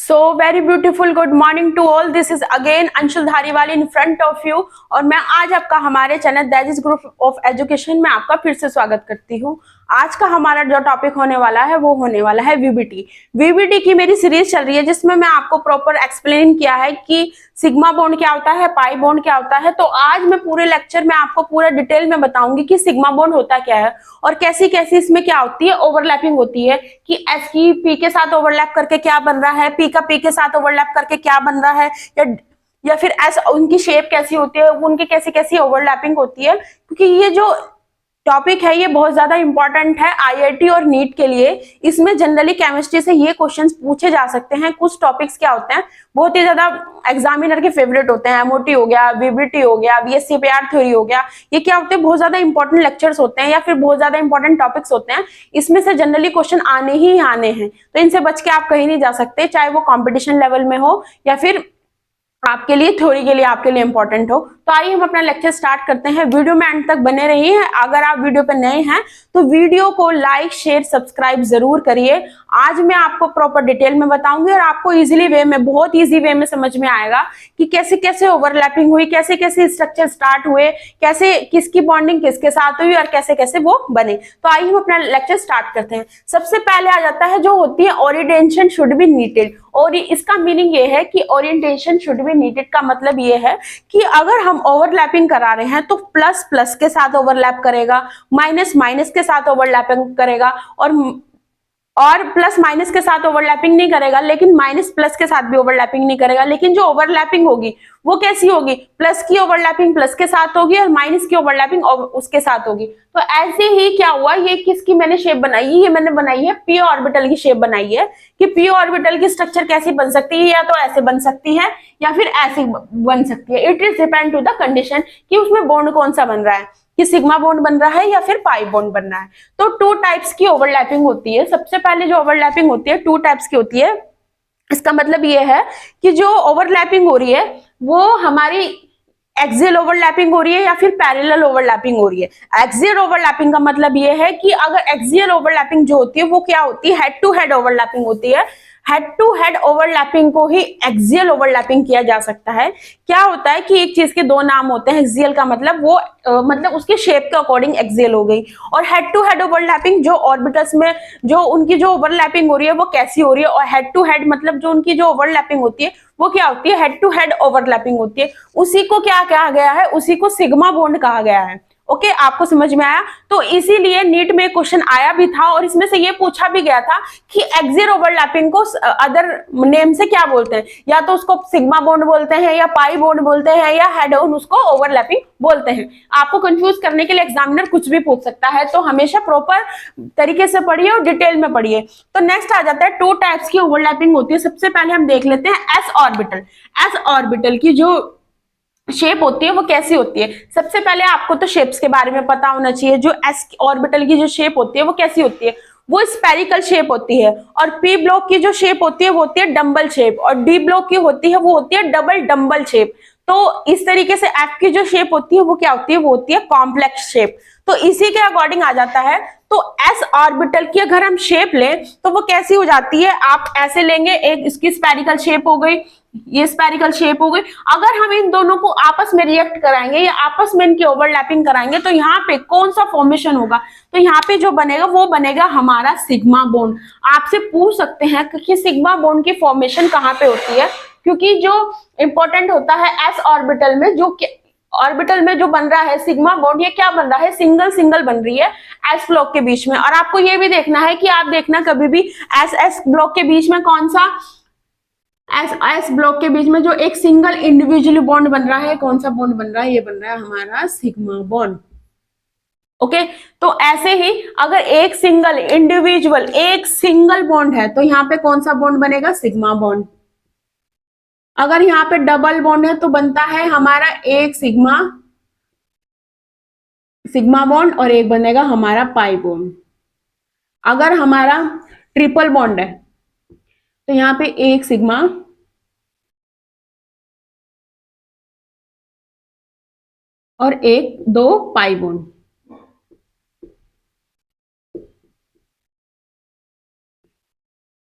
So very beautiful good morning to all. This is again Anshul Dhariwal in front of you और मैं आज आपका हमारे channel that is group of education में आपका फिर से स्वागत करती हूँ। आज का हमारा जो टॉपिक होने वाला है वो होने वाला है वीबीटी। वीबीटी की मेरी सीरीज चल रही है जिसमें मैं आपको प्रॉपर एक्सप्लेन किया है कि सिग्मा बॉन्ड क्या होता है, पाई बॉन्ड क्या होता है। तो आज मैं पूरे लेक्चर में आपको पूरा डिटेल में बताऊंगी कि सिग्मा बॉन्ड होता क्या है और कैसी कैसी इसमें क्या होती है, ओवरलैपिंग होती है कि एस की पी के साथ ओवरलैप करके क्या बन रहा है, पी का पी के साथ ओवरलैप करके क्या बन रहा है, या फिर एस उनकी शेप कैसी होती है, उनकी कैसी कैसी ओवरलैपिंग होती है। क्योंकि ये जो टॉपिक है ये बहुत ज्यादा इंपॉर्टेंट है आईआईटी और नीट के लिए। इसमें जनरली केमिस्ट्री से ये क्वेश्चंस पूछे जा सकते हैं। कुछ टॉपिक्स क्या होते हैं बहुत ही ज्यादा एग्जामिनर के फेवरेट होते हैं, एमओटी हो गया, वीबीटी हो गया, बीएससीपीआर थ्योरी हो गया। ये क्या होते हैं, बहुत ज्यादा इंपॉर्टेंट लेक्चर्स होते हैं या फिर बहुत ज्यादा इंपॉर्टेंट टॉपिक्स होते हैं। इसमें से जनरली क्वेश्चन आने ही आने हैं, तो इनसे बच के आप कहीं नहीं जा सकते, चाहे वो कॉम्पिटिशन लेवल में हो या फिर आपके लिए थ्योरी के लिए आपके लिए इंपॉर्टेंट हो। तो आइए हम अपना लेक्चर स्टार्ट करते हैं। वीडियो में अंत तक बने रहिए। अगर आप वीडियो पे नए हैं तो वीडियो को लाइक शेयर सब्सक्राइब जरूर करिए। आज मैं आपको प्रॉपर डिटेल में बताऊंगी और आपको इजीली वे में, बहुत इजी वे में समझ में आएगा कि कैसे कैसे ओवरलैपिंग हुई, कैसे कैसे स्ट्रक्चर स्टार्ट हुए, कैसे किसकी बॉन्डिंग किसके साथ हुई और कैसे कैसे वो बने। तो आइए हम अपना लेक्चर स्टार्ट करते हैं। सबसे पहले आ जाता है जो होती है ओरिएंटेशन शुड बी नीटेड। और इसका मीनिंग ये है कि ओरिएंटेशन शुड बी नीटेड का मतलब ये है कि अगर हम ओवरलैपिंग करा रहे हैं तो प्लस प्लस के साथ ओवरलैप करेगा, माइनस माइनस के साथ ओवरलैपिंग करेगा और प्लस माइनस के साथ ओवरलैपिंग नहीं करेगा, लेकिन माइनस प्लस के साथ भी ओवरलैपिंग नहीं करेगा। लेकिन जो ओवरलैपिंग होगी वो कैसी होगी, प्लस की ओवरलैपिंग प्लस के साथ होगी और माइनस की ओवरलैपिंग उसके साथ होगी। तो ऐसे ही क्या हुआ, ये किसकी मैंने शेप बनाई है, ये मैंने बनाई है पी ऑर्बिटल की शेप बनाई है कि पी ऑर्बिटल की स्ट्रक्चर कैसी बन सकती है, या तो ऐसे बन सकती है या फिर ऐसे बन सकती है। It is depend to the condition कि उसमें बॉन्ड कौन सा बन रहा है, कि सिग्मा बॉन्ड बन रहा है या फिर पाई बॉन्ड बन रहा है। तो टू टाइप्स की ओवरलैपिंग होती है। सबसे पहले जो ओवरलैपिंग होती है टू टाइप्स की होती है। इसका मतलब ये है कि जो ओवरलैपिंग हो रही है वो हमारी एक्सियल ओवरलैपिंग हो रही है या फिर पैरेलल ओवरलैपिंग हो रही है। एक्सियल ओवरलैपिंग का मतलब ये है कि अगर एक्सियल ओवरलैपिंग जो होती है वो क्या होती है, हेड टू हेड ओवरलैपिंग होती है। हेड टू हेड ओवरलैपिंग को ही एक्सियल ओवरलैपिंग किया जा सकता है। क्या होता है कि एक चीज के दो नाम होते हैं। एक्सियल का मतलब वो मतलब उसके शेप के अकॉर्डिंग एक्सियल हो गई, और हेड टू हेड ओवरलैपिंग जो ऑर्बिटल्स में जो उनकी जो ओवरलैपिंग हो रही है वो कैसी हो रही है। और हेड टू हेड मतलब जो उनकी जो ओवरलैपिंग होती है वो क्या होती है, हेड टू हेड ओवरलैपिंग होती है। उसी को क्या कहा गया है, उसी को सिग्मा बॉन्ड कहा गया है। ओके, आपको समझ में आया। तो इसीलिए नीट में क्वेश्चन आया भी था और इसमें से ये पूछा भी गया था कि एक्सियल ओवरलैपिंग को अदर नेम से क्या बोलते हैं, या तो उसको सिग्मा बॉन्ड बोलते हैं या पाई बॉन्ड बोलते हैं या हेड ऑन उसको ओवरलैपिंग बोलते हैं। आपको कंफ्यूज करने के लिए एग्जामिनर कुछ भी पूछ सकता है, तो हमेशा प्रॉपर तरीके से पढ़िए और डिटेल में पढ़िए। तो नेक्स्ट आ जाता है टू टाइप्स की ओवरलैपिंग होती है। सबसे पहले हम देख लेते हैं एस ऑर्बिटल। एस ऑर्बिटल की जो शेप होती है वो कैसी होती है। सबसे पहले आपको तो शेप्स के बारे में पता होना चाहिए। जो एस ऑर्बिटल की जो शेप होती है वो कैसी होती है, वो स्पेरिकल शेप होती है। और पी ब्लॉक की जो शेप होती है वो होती है डम्बल शेप, और डी ब्लॉक की होती है वो होती है डबल डम्बल शेप। तो इस तरीके से एफ की जो शेप होती है वो क्या होती है, वो होती है कॉम्प्लेक्स शेप। तो इसी के अकॉर्डिंग आ जाता है। तो एस ऑर्बिटल की अगर हम शेप लें तो वो कैसी हो जाती है, आप ऐसे लेंगे, एक इसकी स्पेरिकल शेप हो गई, ये स्पेरिकल शेप हो गई। अगर हम इन दोनों को आपस में रिएक्ट कराएंगे या आपस में इनकी ओवरलैपिंग कराएंगे तो यहाँ पे कौन सा फॉर्मेशन होगा, तो यहाँ पे जो बनेगा वो बनेगा हमारा सिग्मा बॉन्ड। आपसे पूछ सकते हैं कि सिग्मा बॉन्ड की फॉर्मेशन कहाँ पे होती है, क्योंकि जो इंपॉर्टेंट होता है एस ऑर्बिटल में, जो ऑर्बिटल में जो बन रहा है सिग्मा बॉन्ड, ये क्या बन रहा है, सिंगल सिंगल बन रही है एस ब्लॉक के बीच में। और आपको ये भी देखना है कि आप देखना कभी भी एस एस ब्लॉक के बीच में कौन सा, एस एस ब्लॉक के बीच में जो एक सिंगल इंडिविजुअल बॉन्ड बन रहा है, कौन सा बॉन्ड बन रहा है, ये बन रहा है हमारा सिग्मा बॉन्ड। ओके, तो ऐसे ही अगर एक सिंगल इंडिविजुअल एक सिंगल बॉन्ड है तो यहाँ पे कौन सा बॉन्ड बनेगा, सिग्मा बॉन्ड। अगर यहाँ पे डबल बॉन्ड है तो बनता है हमारा एक सिग्मा सिग्मा बॉन्ड और एक बनेगा हमारा पाई बॉन्ड। अगर हमारा ट्रिपल बॉन्ड है तो यहाँ पे एक सिग्मा और एक दो पाई बॉन्ड।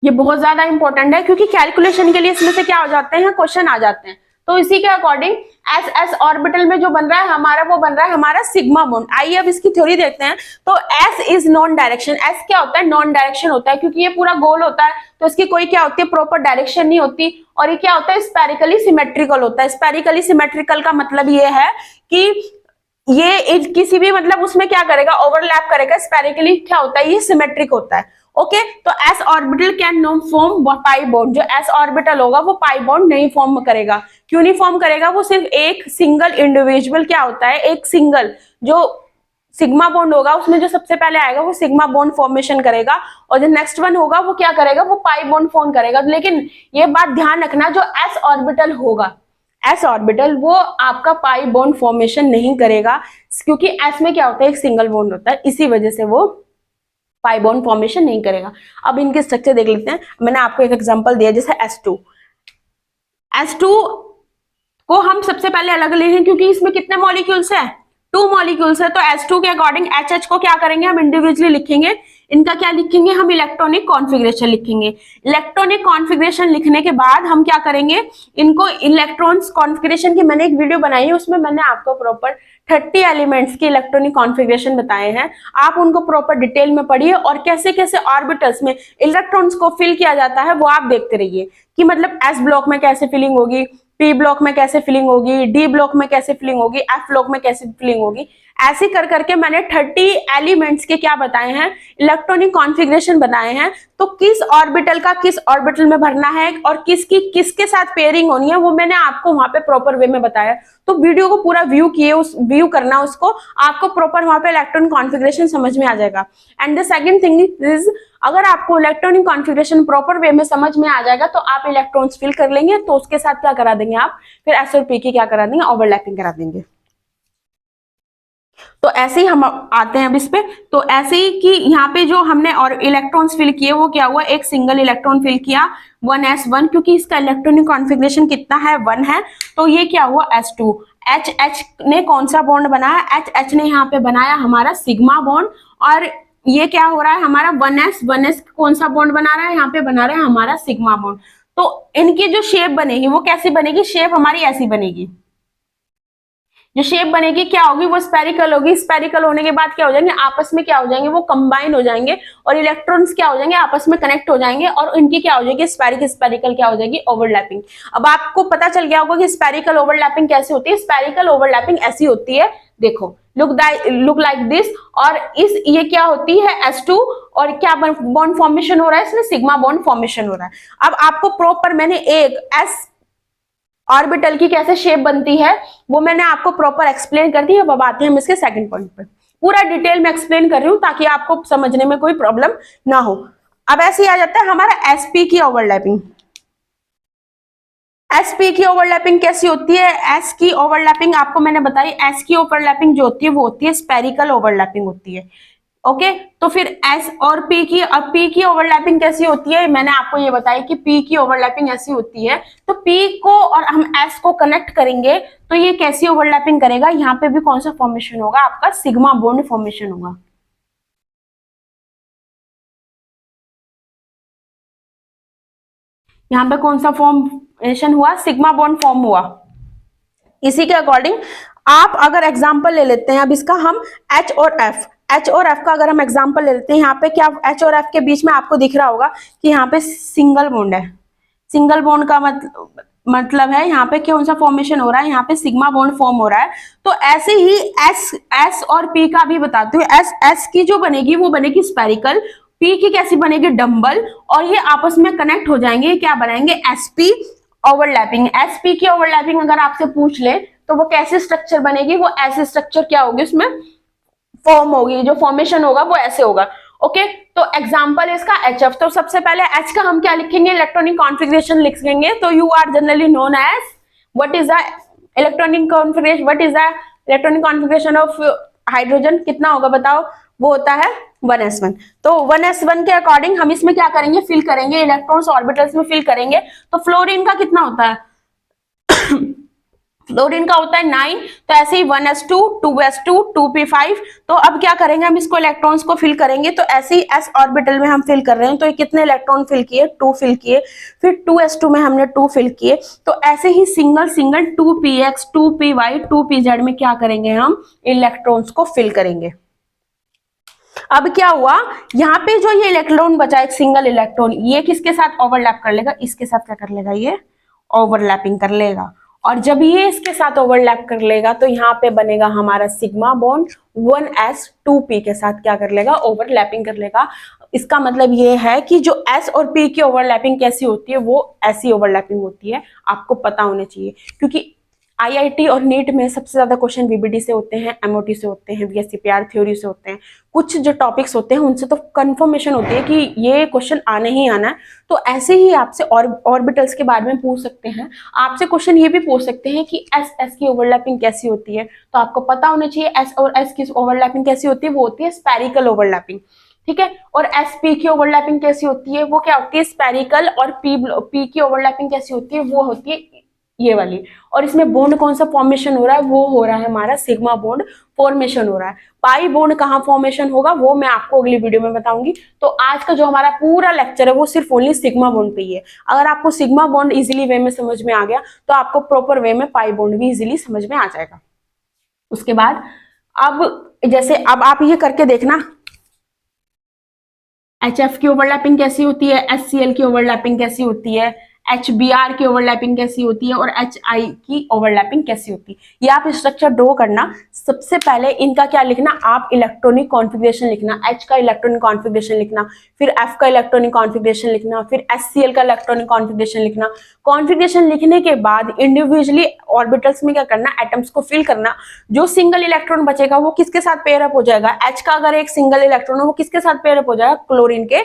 ये बहुत ज्यादा इंपॉर्टेंट है क्योंकि कैलकुलेशन के लिए इसमें से क्या हो जाते हैं, क्वेश्चन आ जाते हैं। तो इसी के अकॉर्डिंग एस एस ऑर्बिटल में जो बन रहा है हमारा, वो बन रहा है हमारा सिग्मा बॉन्ड। आइए अब इसकी थ्योरी देखते हैं। तो S is non direction. S क्या होता है, नॉन डायरेक्शन होता है, क्योंकि ये पूरा गोल होता है तो इसकी कोई क्या होती है, प्रॉपर डायरेक्शन नहीं होती। और ये क्या होता है, स्पेरिकली सिमेट्रिकल होता है। स्पेरिकली सिमेट्रिकल का मतलब ये है कि ये किसी भी मतलब उसमें क्या करेगा, ओवरलैप करेगा। स्पेरिकली क्या होता है, ये सिमेट्रिक होता है। ओके तो S orbital can no form pi bond. जो एस ऑर्बिटल होगा वो पाई बॉन्ड नहीं फॉर्म करेगा। क्यों नहीं फॉर्म करेगा, वो सिर्फ एक सिंगल इंडिविजुअल क्या होता है, एक सिंगल जो सिग्मा बॉन्ड होगा उसमें जो सबसे पहले आएगा वो सिग्मा बॉन्ड फॉर्मेशन करेगा, और जो नेक्स्ट वन होगा वो क्या करेगा, वो पाई बॉन्ड फॉर्म करेगा। लेकिन ये बात ध्यान रखना, जो एस ऑर्बिटल होगा, एस ऑर्बिटल, वो आपका पाई बॉन्ड फॉर्मेशन नहीं करेगा, क्योंकि एस में क्या होता है, एक सिंगल बॉन्ड होता है, इसी वजह से वो पाई बॉन्ड फॉर्मेशन नहीं करेगा। अब इनके स्ट्रक्चर देख लेते हैं। मैंने आपको एक एग्जांपल दिया, जैसे S2 को हम सबसे पहले अलग लेंगे क्योंकि इसमें कितने मॉलिक्यूल्स है, 2 मॉलिक्यूल्स है। तो S2 के अकॉर्डिंग HH को क्या करेंगे, हम इंडिविजुअली लिखेंगे। इनका क्या लिखेंगे, हम इलेक्ट्रॉनिक कॉन्फ़िगरेशन लिखेंगे। इलेक्ट्रॉनिक कॉन्फ़िगरेशन लिखने के बाद हम क्या करेंगे, इनको इलेक्ट्रॉन्स कॉन्फ़िगरेशन की मैंने एक वीडियो बनाई है, उसमें मैंने आपको प्रॉपर 30 एलिमेंट्स की इलेक्ट्रॉनिक कॉन्फ़िगरेशन बताए हैं। आप उनको प्रॉपर डिटेल में पढ़िए, और कैसे कैसे ऑर्बिटल्स में इलेक्ट्रॉन्स को फिल किया जाता है वो आप देखते रहिए, कि मतलब S ब्लॉक में कैसे फिलिंग होगी, P ब्लॉक में कैसे फिलिंग होगी, D ब्लॉक में कैसे फिलिंग होगी, F ब्लॉक में कैसे फिलिंग होगी। ऐसे कर करके मैंने 30 एलिमेंट्स के क्या बताए हैं, इलेक्ट्रॉनिक कॉन्फ़िगरेशन बनाए हैं। तो किस ऑर्बिटल का किस ऑर्बिटल में भरना है और किसकी किसके साथ पेयरिंग होनी है, वो मैंने आपको वहां पे प्रॉपर वे में बताया। तो वीडियो को पूरा व्यू करना, उसको आपको प्रॉपर वहां पे इलेक्ट्रॉनिक कॉन्फ़िगरेशन समझ में आ जाएगा। And the second thing is, अगर आपको इलेक्ट्रॉनिक कॉन्फ़िगरेशन प्रॉपर वे में समझ में आ जाएगा तो आप इलेक्ट्रॉन्स फिल कर लेंगे, तो उसके साथ क्या करा देंगे आप, फिर एस और पी की क्या करा देंगे, ओवरलैपिंग करा देंगे। तो ऐसे ही हम आते हैं अब इस पे। तो ऐसे ही कि यहाँ पे जो हमने और इलेक्ट्रॉन्स फिल किए, वो क्या हुआ, एक सिंगल इलेक्ट्रॉन फिल किया 1s1, क्योंकि इसका इलेक्ट्रॉनिक कॉन्फ़िगरेशन कितना है, 1 है। तो ये क्या हुआ, S2। H ने कौन सा बॉन्ड बनाया, H ने यहाँ पे बनाया हमारा सिग्मा बॉन्ड। और ये क्या हो रहा है हमारा 1s कौन सा बॉन्ड बना रहा है, यहाँ पे बना रहा है हमारा सिग्मा बॉन्ड। तो इनकी जो शेप बनेगी वो कैसी बनेगी, शेप हमारी ऐसी बनेगी। जो शेप बनेगी क्या होगी, वो स्पेरिकल होगी। स्पेरिकल होने के बाद क्या हो जाएंगे, आपस में क्या हो जाएंगे, वो कंबाइन हो जाएंगे, और इलेक्ट्रॉन्स क्या हो जाएंगे, आपस में कनेक्ट हो जाएंगे, और इनकी क्या हो जाएगी, स्पेरिकल क्या हो जाएगी, ओवरलैपिंग। अब आपको पता चल गया होगा कि स्पेरिकल ओवरलैपिंग कैसे होती है। स्पेरिकल ओवरलैपिंग ऐसी होती है, देखो, लुक लाइक दिस। और इस ये क्या होती है, S2, और क्या बॉन्ड फॉर्मेशन हो रहा है इसमें, सिग्मा बॉन्ड फॉर्मेशन हो रहा है। अब आपको प्रॉपर मैंने एक S ऑर्बिटल की कैसे शेप बनती है वो मैंने आपको प्रॉपर एक्सप्लेन कर दी है। अब आते हैं हम इसके सेकंड पॉइंट पर। पूरा डिटेल में एक्सप्लेन कर रही हूं ताकि आपको समझने में कोई प्रॉब्लम ना हो। अब ऐसे ही आ जाता है हमारा SP की ओवरलैपिंग। SP की ओवरलैपिंग कैसी होती है, S की ओवरलैपिंग आपको मैंने बताई। S की ओवरलैपिंग जो होती है वो होती है स्पेरिकल ओवरलैपिंग होती है। ओके तो फिर S और P की, अब P की ओवरलैपिंग कैसी होती है, मैंने आपको ये बताया कि P की ओवरलैपिंग ऐसी होती है। तो P को और हम S को कनेक्ट करेंगे तो ये कैसी ओवरलैपिंग करेगा, यहाँ पे भी कौन सा फॉर्मेशन होगा, आपका सिग्मा बॉन्ड फॉर्मेशन होगा। यहाँ पे कौन सा फॉर्मेशन हुआ, सिग्मा बॉन्ड फॉर्म हुआ। इसी के अकॉर्डिंग आप अगर एग्जाम्पल ले लेते हैं, अब इसका हम H और F का अगर हम एग्जाम्पल ले लेते हैं, यहाँ पे क्या H और F के बीच में आपको दिख रहा होगा कि यहाँ पे सिंगल बॉन्ड है। सिंगल बॉन्ड का मतलब है यहाँ पे कौन सा फॉर्मेशन हो रहा है, यहाँ पे सिग्मा बॉन्ड फॉर्म हो रहा है। तो ऐसे ही S और P का भी बताती हूँ। S की जो बनेगी वो बनेगी स्पेरिकल, P की कैसी बनेगी, डम्बल, और ये आपस में कनेक्ट हो जाएंगे, क्या बनाएंगे, SP ओवरलैपिंग। SP की ओवरलैपिंग अगर आपसे पूछ ले तो वो कैसे स्ट्रक्चर बनेगी, वो ऐसे स्ट्रक्चर क्या होगी उसमें फॉर्म होगी, जो फॉर्मेशन होगा वो ऐसे होगा। ओके तो एग्जांपल इसका HF। तो सबसे पहले H का हम क्या लिखेंगे, इलेक्ट्रॉनिक कॉन्फ़िगरेशन लिखेंगे। तो you are generally known as, what is the electronic configuration, what is the electronic configuration of hydrogen, कितना होगा बताओ, वो होता है 1s1। तो 1s1 के अकॉर्डिंग हम इसमें क्या करेंगे, फिल करेंगे, इलेक्ट्रॉन्स ऑर्बिटल्स में फिल करेंगे। तो फ्लोरीन का कितना होता है फ्लोरीन का होता है 9, तो ऐसे ही 1s2, 2s2, 2p5। तो अब क्या करेंगे, हम इसको इलेक्ट्रॉन्स को फिल करेंगे। तो ऐसे ही s ऑर्बिटल में हम फिल कर रहे हैं, तो ये कितने इलेक्ट्रॉन फिल किए, 2 फिल किए। फिर 2s2 में हमने 2 फिल किए। तो ऐसे ही single single 2px, 2py, 2pz में क्या करेंगे, हम इलेक्ट्रॉन्स को फिल करेंगे। अब क्या हुआ, यहाँ पे जो ये इलेक्ट्रॉन बचा, एक सिंगल इलेक्ट्रॉन, ये किसके साथ ओवरलैप कर लेगा, इसके साथ क्या कर लेगा, ये ओवरलैपिंग कर लेगा। और जब ये इसके साथ ओवरलैप कर लेगा तो यहाँ पे बनेगा हमारा सिग्मा बॉन्ड 1s2p के साथ क्या कर लेगा, ओवरलैपिंग कर लेगा। इसका मतलब ये है कि जो s और p की ओवरलैपिंग कैसी होती है, वो ऐसी ओवरलैपिंग होती है, आपको पता होना चाहिए। क्योंकि आईआईटी और नीट में सबसे ज्यादा क्वेश्चन वीबीडी से होते हैं, एमओटी से होते हैं, वीएससीपीआर थ्योरी से होते हैं। कुछ जो टॉपिक्स होते हैं उनसे तो कंफर्मेशन होती है कि ये क्वेश्चन आने ही आना है। तो ऐसे ही आपसे ऑर्बिटल्स के बारे में पूछ सकते हैं। आपसे क्वेश्चन ये भी पूछ सकते हैं कि एस एस की ओवरलैपिंग कैसी होती है, तो आपको पता होना चाहिए एस और एस की ओवरलैपिंग कैसी होती है, वो होती है स्पेरिकल ओवरलैपिंग, ठीक है। और एस पी की ओवरलैपिंग कैसी होती है, वो क्या होती है, स्पेरिकल। और पी की ओवरलैपिंग कैसी होती है, वो होती है ये वाली। और इसमें बॉन्ड कौन सा फॉर्मेशन हो रहा है, वो हो रहा है हमारा सिग्मा बॉन्ड फॉर्मेशन हो रहा है। पाई बॉन्ड कहाँ फॉर्मेशन होगा, वो मैं आपको अगली वीडियो में बताऊंगी। तो आज का जो हमारा पूरा लेक्चर है वो सिर्फ ओनली सिग्मा बॉन्ड पे ही है। अगर आपको सिग्मा बॉन्ड इजीली वे में समझ में आ गया तो आपको प्रॉपर वे में पाई बॉन्ड भी इजीली समझ में आ जाएगा। उसके बाद अब जैसे अब आप ये करके देखना, HF की ओवरलैपिंग कैसी होती है, HCl की ओवरलैपिंग कैसी होती है, HBr की ओवरलैपिंग कैसी होती है, और HI की ओवरलैपिंग कैसी होती है। ये आप स्ट्रक्चर ड्रॉ करना। सबसे पहले इनका क्या लिखना, आप इलेक्ट्रॉनिक कॉन्फ़िगरेशन लिखना, H का इलेक्ट्रॉनिक कॉन्फ़िगरेशन लिखना, फिर F का इलेक्ट्रॉनिक कॉन्फ़िगरेशन लिखना, फिर HCl का इलेक्ट्रॉनिक कॉन्फ़िगरेशन लिखना। कॉन्फ़िगरेशन लिखने के बाद इंडिविजुअली ऑर्बिटल्स में क्या करना, एटम्स को फिल करना। जो सिंगल इलेक्ट्रॉन बचेगा वो किसके साथ पेयर अप हो जाएगा, H का अगर एक सिंगल इलेक्ट्रॉन हो वो किसके साथ पेयर अप हो जाएगा, क्लोरीन के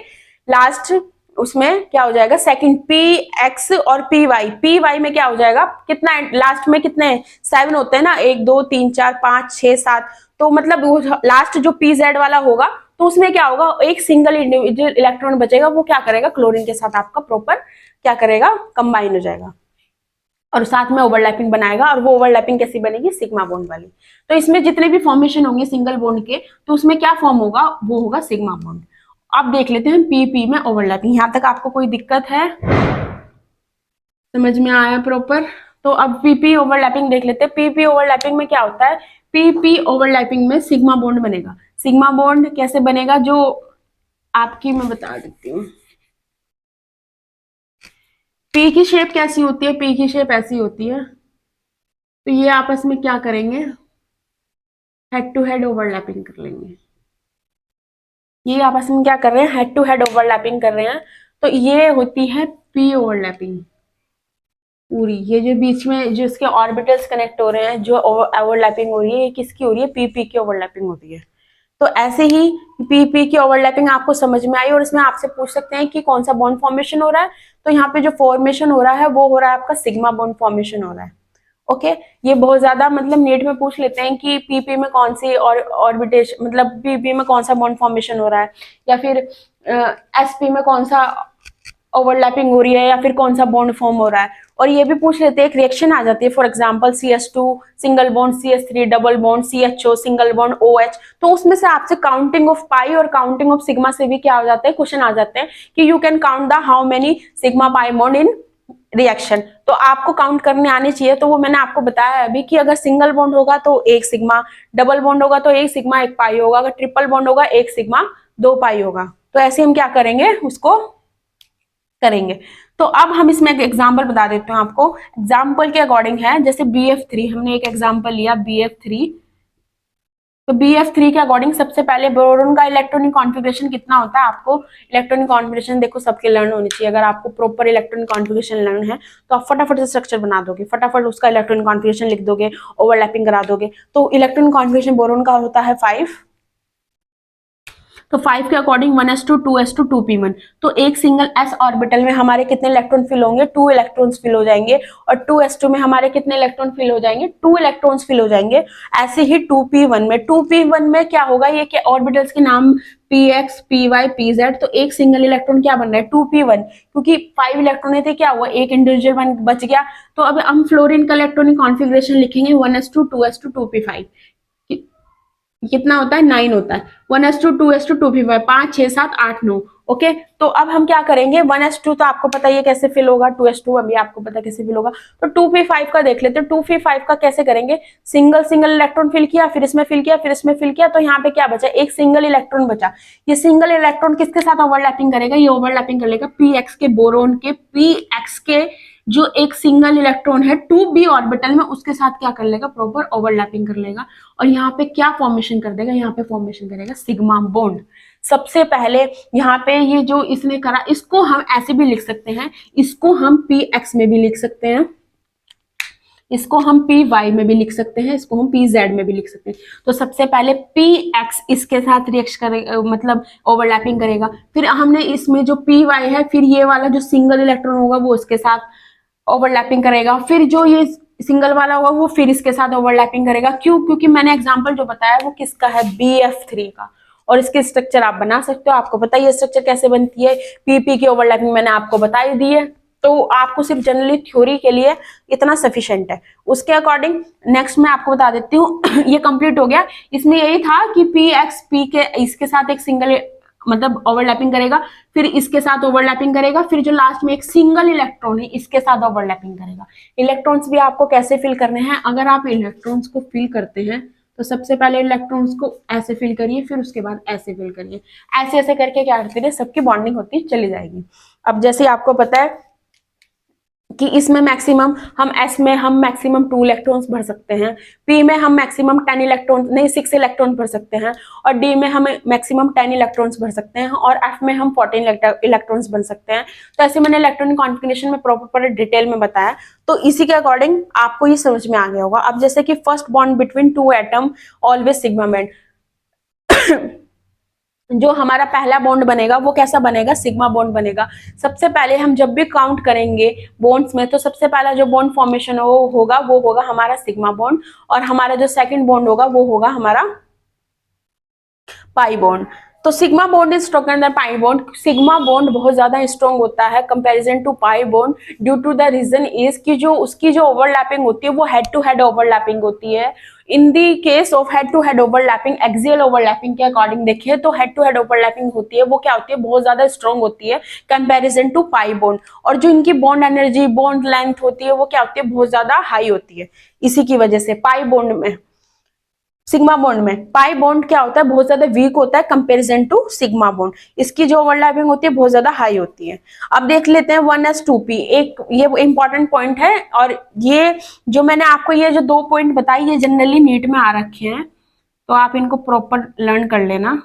लास्ट उसमें क्या हो जाएगा, सेकंड पी एक्स और पी वाई में क्या हो जाएगा, कितना लास्ट में कितने 7 होते हैं ना, 1 2 3 4 5 6 7। तो मतलब वो लास्ट जो पी जेड वाला होगा तो उसमें क्या होगा, एक सिंगल इंडिविजुअल इलेक्ट्रॉन बचेगा, वो क्या करेगा, क्लोरीन के साथ आपका प्रॉपर क्या करेगा, कंबाइन हो जाएगा और साथ में ओवरलैपिंग बनाएगा। और वो ओवरलैपिंग कैसी बनेगी, सिग्मा बॉन्ड वाली। तो इसमें जितने भी फॉर्मेशन होंगे सिंगल बॉन्ड के, तो उसमें क्या फॉर्म होगा, वो होगा सिग्मा बॉन्ड। अब देख लेते हैं पी में ओवरलैपिंग। यहां तक आपको कोई दिक्कत है, समझ में आया प्रॉपर? तो अब पीपी ओवरलैपिंग देख लेते हैं। पीपी ओवरलैपिंग में क्या होता है, पीपी ओवरलैपिंग में सिग्मा बॉन्ड बनेगा। सिग्मा बॉन्ड कैसे बनेगा, जो आपकी मैं बता देती हूँ। पी की शेप कैसी होती है, पी की शेप ऐसी होती है। तो ये आपस में क्या करेंगे, हेड टू हेड ओवरलैपिंग कर लेंगे। ये आपस में क्या कर रहे हैं, हेड टू हेड ओवरलैपिंग कर रहे हैं। तो ये होती है पी ओवरलैपिंग पूरी। ये जो बीच में जो इसके ऑर्बिटल्स कनेक्ट हो रहे हैं, जो ओवरलैपिंग हो रही है, ये किसकी हो रही है, पीपी की ओवरलैपिंग होती है। तो ऐसे ही पीपी की ओवरलैपिंग आपको समझ में आई। और इसमें आपसे पूछ सकते हैं कि कौन सा बॉन्ड फॉर्मेशन हो रहा है। तो यहाँ पे जो फॉर्मेशन हो रहा है वो हो रहा है आपका सिग्मा बॉन्ड फॉर्मेशन हो रहा है। ओके, ये बहुत ज्यादा मतलब नीट में पूछ लेते हैं कि पीपी में कौन सी ऑर्बिटेशन, मतलब पीपी में कौन सा बॉन्ड फॉर्मेशन हो रहा है, या फिर एसपी में कौन सा ओवरलैपिंग हो रही है, या फिर कौन सा बॉन्ड फॉर्म हो रहा है। और ये भी पूछ लेते हैं, एक रिएक्शन आ जाती है, for example CH2 single bond, CH3 double bond, CHO single bond, OH। तो उसमें से आपसे काउंटिंग ऑफ पाई और काउंटिंग ऑफ सिग्मा से भी क्या हो जाते हैं, क्वेश्चन आ जाते हैं कि you can count the how many sigma pi bond in reaction. तो आपको काउंट करने आने चाहिए। तो वो मैंने आपको बताया अभी कि अगर सिंगल बॉन्ड होगा तो 1 सिग्मा, डबल बॉन्ड होगा तो 1 सिग्मा 1 पाई होगा, अगर ट्रिपल बॉन्ड होगा 1 सिग्मा 2 पाई होगा। तो ऐसे हम क्या करेंगे, उसको करेंगे। तो अब हम इसमें एक एग्जांपल बता देते हैं आपको। एग्जांपल के अकॉर्डिंग है, जैसे BF3 हमने एक एग्जांपल लिया BF3। तो BF3 के अकॉर्डिंग सबसे पहले बोरोन का इलेक्ट्रॉनिक कॉन्फ़िगरेशन कितना होता है, आपको इलेक्ट्रॉनिक कॉन्फ़िगरेशन देखो सबके लर्न होनी चाहिए। अगर आपको प्रॉपर इलेक्ट्रॉनिक कॉन्फ़िगरेशन लर्न है तो आप फटाफट से स्ट्रक्चर बना दोगे, फटाफट उसका इलेक्ट्रॉनिक कॉन्फ़िगरेशन लिख दोगे, ओवरलैपिंग करा दोगे। तो इलेक्ट्रॉनिक कॉन्फ़िगरेशन बोरोन का होता है 5। तो 5 के अकॉर्डिंग 1s2 2s2 2p1। तो एक सिंगल s ऑर्बिटल में हमारे कितने इलेक्ट्रॉन फिल होंगे, 2 इलेक्ट्रॉन्स फिल हो जाएंगे। और 2s2 में हमारे कितने इलेक्ट्रॉन फिल हो जाएंगे, 2 इलेक्ट्रॉन्स फिल हो जाएंगे। ऐसे ही 2p1 में क्या होगा, ये क्या ऑर्बिटल्स के नाम px py pz। तो एक सिंगल इलेक्ट्रॉन क्या बन रहा है, 2p1, क्योंकि 5 इलेक्ट्रॉन थे, क्या हुआ, एक इंडिविजुअल वन बच गया। तो अब हम फ्लोरीन का इलेक्ट्रॉनिक कॉन्फ़िगरेशन लिखेंगे 1s2 2s2 2p5। कितना होता है, 9 होता है। 1s2 2s2 2p5, 5 6 7 8 9। ओके, तो अब हम क्या करेंगे, 1s2 तो आपको पता ही है कैसे फिल होगा, 2s2 अभी आपको पता कैसे फिल होगा। तो 2p5 का देख लेते हैं। 2p5 का कैसे करेंगे, सिंगल सिंगल इलेक्ट्रॉन फिल किया, फिर इसमें फिल किया, फिर इसमें फिल किया, तो यहाँ पे क्या बचा, एक सिंगल इलेक्ट्रॉन बचा। ये सिंगल इलेक्ट्रॉन किसके साथ ओवरलैपिंग करेगा, ये ओवरलैपिंग कर लेगा px के बोरोन के, px के जो एक सिंगल इलेक्ट्रॉन है 2b ऑर्बिटल में, उसके साथ क्या कर लेगा, प्रॉपर ओवरलैपिंग कर लेगा। और यहाँ पे क्या फॉर्मेशन कर देगा, यहाँ पे फॉर्मेशन करेगा सिग्मा बॉन्ड। सबसे पहले यहाँ पे ये जो इसने करा, इसको हम ऐसे भी लिख सकते हैं, इसको हम px में भी लिख सकते हैं, इसको हम py में भी लिख सकते हैं, इसको हम pz में भी लिख सकते हैं। तो सबसे पहले px इसके साथ रिएक्ट करेगा, मतलब ओवरलैपिंग करेगा। फिर हमने इसमें जो py है, फिर ये वाला जो सिंगल इलेक्ट्रॉन होगा वो उसके साथ ओवरलैपिंग करेगा। फिर जो ये सिंगल वाला होगा वो फिर इसके साथ ओवरलैपिंग करेगा। क्यों, क्योंकि मैंने एग्जांपल जो बताया वो किसका है, BF3 का। और इसके स्ट्रक्चर आप बना सकते हो, आपको पता है स्ट्रक्चर कैसे बनती है, PP की ओवरलैपिंग मैंने आपको बता ही दी है। तो आपको सिर्फ जनरली थ्योरी के लिए इतना सफिशिएंट है। उसके अकॉर्डिंग नेक्स्ट मैं आपको बता देती हूँ ये कंप्लीट हो गया। इसमें यही था कि PX P के इसके साथ एक सिंगल मतलब ओवरलैपिंग करेगा, फिर इसके साथ ओवरलैपिंग करेगा, फिर जो लास्ट में एक सिंगल इलेक्ट्रॉन है इसके साथ ओवरलैपिंग करेगा। इलेक्ट्रॉन्स भी आपको कैसे फिल करने हैं, अगर आप इलेक्ट्रॉन्स को फिल करते हैं तो सबसे पहले इलेक्ट्रॉन्स को ऐसे फिल करिए, फिर उसके बाद ऐसे फिल करिए। ऐसे ऐसे करके क्या करते हैं, सबकी बॉन्डिंग होती चली जाएगी। अब जैसे आपको पता है कि इसमें मैक्सिमम हम S में हम मैक्सिमम 2 इलेक्ट्रॉन्स भर सकते हैं, P में हम मैक्सिमम 10 इलेक्ट्रॉन नहीं 6 इलेक्ट्रॉन भर सकते हैं, और D में हम मैक्सिमम 10 इलेक्ट्रॉन्स भर सकते हैं, और F में हम 14 इलेक्ट्रॉन्स भर सकते हैं। तो ऐसे मैंने इलेक्ट्रॉनिक कॉन्फ़िगरेशन में प्रॉपर डिटेल में बताया। तो इसी के अकॉर्डिंग आपको ये समझ में आ गया होगा। अब जैसे कि first bond between 2 atom always sigma bond. जो हमारा पहला बॉन्ड बनेगा वो कैसा बनेगा, सिग्मा बॉन्ड बनेगा। सबसे पहले हम जब भी काउंट करेंगे बॉन्ड्स में, तो सबसे पहला जो बॉन्ड फॉर्मेशन होगा वो होगा हमारा सिग्मा बॉन्ड, और हमारा जो सेकंड बॉन्ड होगा वो होगा हमारा पाई बॉन्ड। तो sigma bond is stronger than pi bond. Sigma bond बहुत ज्यादा स्ट्रॉन्ग होता है comparison to pi bond, due to the reason is कि जो उसकी जो ओवरलैपिंग होती है वो हेड टू हेड ओवरलैपिंग होती है। In the case of head to head overlapping, axial overlapping के अकॉर्डिंग देखिए तो हेड टू हेड ओवरलैपिंग होती है वो क्या होती है, बहुत ज्यादा स्ट्रॉन्ग होती है कंपैरिजन टू पाई बॉन्ड। और जो इनकी बॉन्ड एनर्जी, बॉन्ड लेंथ होती है वो क्या होती है, बहुत ज्यादा हाई होती है। इसी की वजह से पाई बॉन्ड में, सिग्मा बॉन्ड में, पाई बॉन्ड क्या होता है, बहुत ज्यादा वीक होता है कंपैरिजन टू सिग्मा बॉन्ड। इसकी जो ओवरलैपिंग होती है बहुत ज्यादा हाई होती है। अब देख लेते हैं 1s2p, एक ये इंपॉर्टेंट पॉइंट है। और ये जो मैंने आपको ये जो 2 पॉइंट बताई ये जनरली नीट में आ रखे हैं, तो आप इनको प्रॉपर लर्न कर लेना,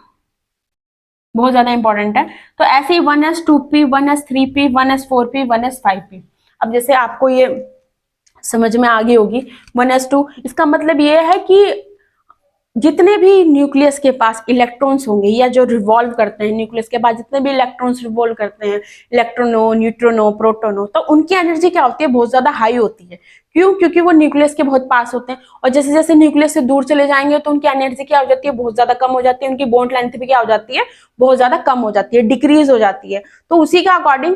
बहुत ज्यादा इंपॉर्टेंट है। तो ऐसे ही 1s2p 1s3p 1s4p 1s5p। अब जैसे आपको ये समझ में आ गई होगी 1s2, इसका मतलब ये है कि जितने भी न्यूक्लियस के पास इलेक्ट्रॉन्स होंगे या जो रिवॉल्व करते हैं न्यूक्लियस के पास, जितने भी इलेक्ट्रॉन्स रिवॉल्व करते हैं, इलेक्ट्रॉनो, न्यूट्रॉनो, प्रोटॉनो, तो उनकी एनर्जी क्या होती है, बहुत ज्यादा हाई होती है। क्यों, क्योंकि वो न्यूक्लियस के बहुत पास होते हैं। और जैसे जैसे न्यूक्लियस से दूर चले जाएंगे तो उनकी एनर्जी क्या हो जाती है, बहुत ज्यादा कम हो जाती है। उनकी बॉन्ड लेंथ भी क्या हो जाती है, बहुत ज्यादा कम हो जाती है, डिक्रीज हो जाती है। तो उसी के अकॉर्डिंग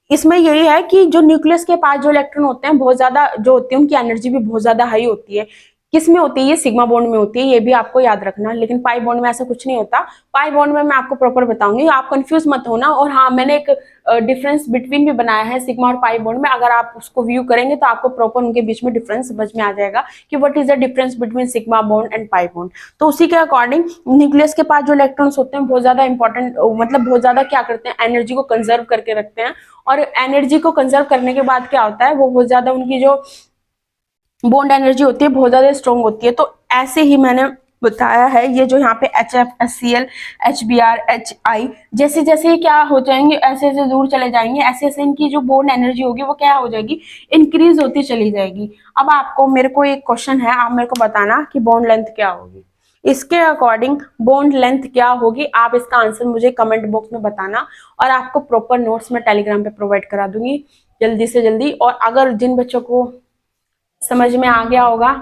इसमें यही है कि जो न्यूक्लियस के पास जो इलेक्ट्रॉन होते हैं बहुत ज्यादा जो होती है उनकी एनर्जी भी बहुत ज्यादा हाई होती है। किस में होती है, ये सिग्मा बॉन्ड में होती है, ये भी आपको याद रखना। लेकिन पाई बॉन्ड में ऐसा कुछ नहीं होता। पाई बॉन्ड में मैं आपको प्रॉपर बताऊंगी, आप कंफ्यूज मत होना। और हाँ, मैंने एक डिफरेंस बिटवीन भी बनाया है सिग्मा और पाई बॉन्ड में, अगर आप उसको व्यू करेंगे तो आपको प्रॉपर उनके बीच में डिफरेंस समझ में आ जाएगा कि what is the difference between sigma bond and pi bond. तो उसी के अकॉर्डिंग न्यूक्लियस के पास जो इलेक्ट्रॉन्स होते हैं बहुत ज्यादा इंपॉर्टेंट, मतलब बहुत ज्यादा क्या करते हैं, एनर्जी को कंजर्व करके रखते हैं। और एनर्जी को कंजर्व करने के बाद क्या होता है, वो बहुत ज्यादा उनकी जो बॉन्ड एनर्जी होती है बहुत ज्यादा स्ट्रॉन्ग होती है। तो ऐसे ही मैंने बताया है, ये जो यहाँ पे HF, HCl, HBr, HI जैसे जैसे क्या हो जाएंगे, ऐसे ऐसे दूर चले जाएंगे, ऐसे ऐसे इनकी जो बॉन्ड एनर्जी होगी वो क्या हो जाएगी, इंक्रीज होती चली जाएगी। अब आपको मेरे को एक क्वेश्चन है, आप मेरे को बताना कि बॉन्ड लेंथ क्या होगी। इसके अकॉर्डिंग बॉन्ड लेंथ क्या होगी, आप इसका आंसर मुझे कमेंट बॉक्स में बताना, और आपको प्रॉपर नोट्स मैं टेलीग्राम पे प्रोवाइड करा दूंगी जल्दी से जल्दी। और अगर जिन बच्चों को समझ में आ गया होगा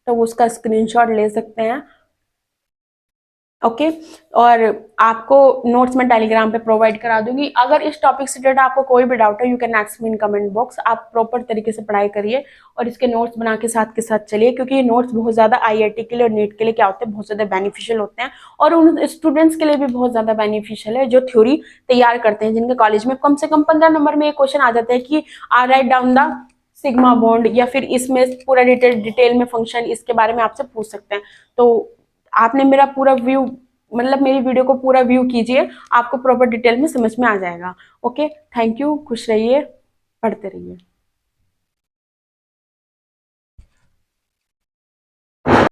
तो वो उसका स्क्रीनशॉट ले सकते हैं, ओके। और आपको नोट्स में टेलीग्राम पे प्रोवाइड करा दूंगी। अगर इस टॉपिक से रिलेटेड आपको कोई भी डाउट है, you can ask me in comment box. आप प्रॉपर तरीके से पढ़ाई करिए और इसके नोट्स बना के साथ चलिए, क्योंकि ये नोट्स बहुत ज़्यादा IIT के लिए और नीट के लिए क्या होते हैं, बहुत ज़्यादा बेनिफिशियल होते हैं, और उन स्टूडेंट्स के लिए भी बहुत ज़्यादा बेनिफिशियल है जो थ्योरी तैयार करते हैं, जिनके कॉलेज में कम से कम 15 नंबर में ये क्वेश्चन आ जाते हैं कि write down the sigma bond, या फिर इसमें पूरा डिटेल में फंक्शन, इसके बारे में आपसे पूछ सकते हैं। तो आपने मेरा पूरा व्यू, मतलब मेरी वीडियो को पूरा व्यू कीजिए, आपको प्रॉपर डिटेल में समझ में आ जाएगा। ओके, थैंक यू, खुश रहिए, पढ़ते रहिए।